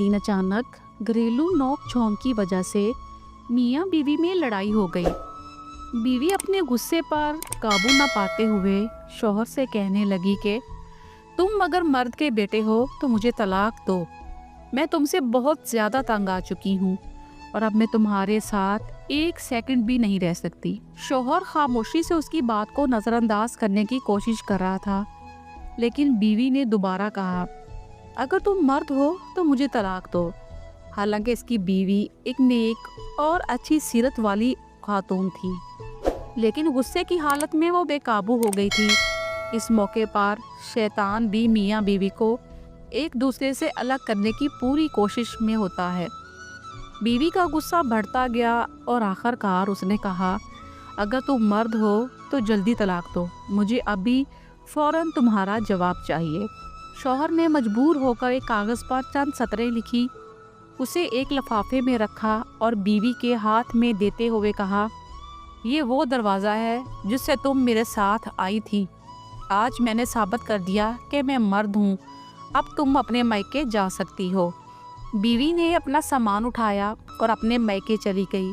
दिन अचानक घरेलू नोक झोंक की वजह से मियाँ बीवी में लड़ाई हो गई। बीवी अपने गुस्से पर काबू न पाते हुए शौहर से कहने लगी कि तुम अगर मर्द के बेटे हो तो मुझे तलाक दो। मैं तुमसे बहुत ज़्यादा तंग आ चुकी हूँ और अब मैं तुम्हारे साथ एक सेकंड भी नहीं रह सकती। शौहर खामोशी से उसकी बात को नज़रअंदाज करने की कोशिश कर रहा था, लेकिन बीवी ने दोबारा कहा, अगर तुम मर्द हो तो मुझे तलाक दो। हालांकि इसकी बीवी एक नेक और अच्छी सीरत वाली खातून थी, लेकिन गुस्से की हालत में वो बेकाबू हो गई थी। इस मौके पर शैतान भी मियाँ बीवी को एक दूसरे से अलग करने की पूरी कोशिश में होता है। बीवी का गुस्सा बढ़ता गया और आखिरकार उसने कहा, अगर तुम मर्द हो तो जल्दी तलाक दो, मुझे अभी फ़ौरन तुम्हारा जवाब चाहिए। शौहर ने मजबूर होकर एक कागज़ पर चंद सतरें लिखी, उसे एक लिफाफे में रखा और बीवी के हाथ में देते हुए कहा, ये वो दरवाज़ा है जिससे तुम मेरे साथ आई थी। आज मैंने साबित कर दिया कि मैं मर्द हूँ, अब तुम अपने मायके जा सकती हो। बीवी ने अपना सामान उठाया और अपने मायके चली गई।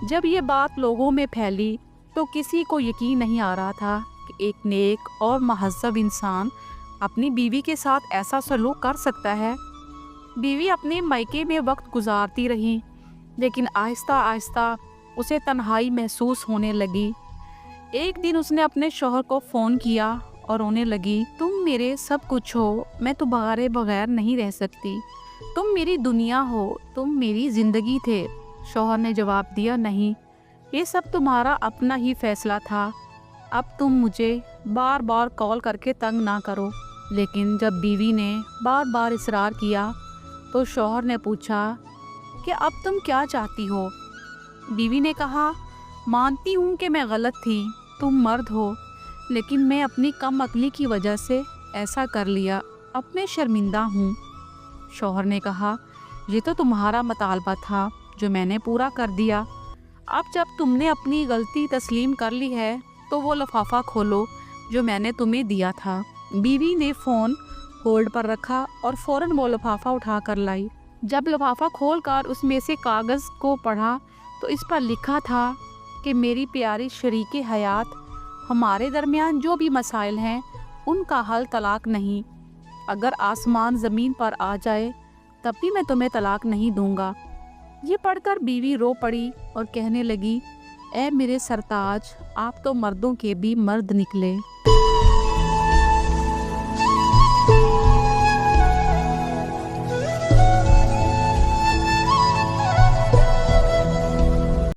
जब ये बात लोगों में फैली तो किसी को यकीन नहीं आ रहा था कि एक नेक और महज़्ज़ब इंसान अपनी बीवी के साथ ऐसा सलूक कर सकता है। बीवी अपने मायके में वक्त गुजारती रही, लेकिन आहिस्ता आहिस्ता उसे तन्हाई महसूस होने लगी। एक दिन उसने अपने शौहर को फ़ोन किया और रोने लगी, तुम मेरे सब कुछ हो, मैं तुम्हारे बगैर नहीं रह सकती, तुम मेरी दुनिया हो, तुम मेरी ज़िंदगी थे। शौहर ने जवाब दिया, नहीं, ये सब तुम्हारा अपना ही फैसला था, अब तुम मुझे बार बार कॉल करके तंग ना करो। लेकिन जब बीवी ने बार बार इसरार किया तो शौहर ने पूछा कि अब तुम क्या चाहती हो। बीवी ने कहा, मानती हूँ कि मैं गलत थी, तुम मर्द हो, लेकिन मैं अपनी कम अक्ली की वजह से ऐसा कर लिया, अब मैं शर्मिंदा हूँ। शौहर ने कहा, ये तो तुम्हारा मुतालबा था जो मैंने पूरा कर दिया, अब जब तुमने अपनी गलती तस्लीम कर ली है तो वो लिफाफा खोलो जो मैंने तुम्हें दिया था। बीवी ने फ़ोन होल्ड पर रखा और फ़ौरन वो लिफाफा उठा कर लाई। जब लिफाफा खोलकर उसमें से कागज़ को पढ़ा तो इस पर लिखा था कि मेरी प्यारी शरीके हयात, हमारे दरमियान जो भी मसाइल हैं उनका हल तलाक नहीं। अगर आसमान ज़मीन पर आ जाए तब भी मैं तुम्हें तलाक नहीं दूंगा। ये पढ़कर बीवी रो पड़ी और कहने लगी, ऐ मेरे सरताज, आप तो मर्दों के भी मर्द निकले।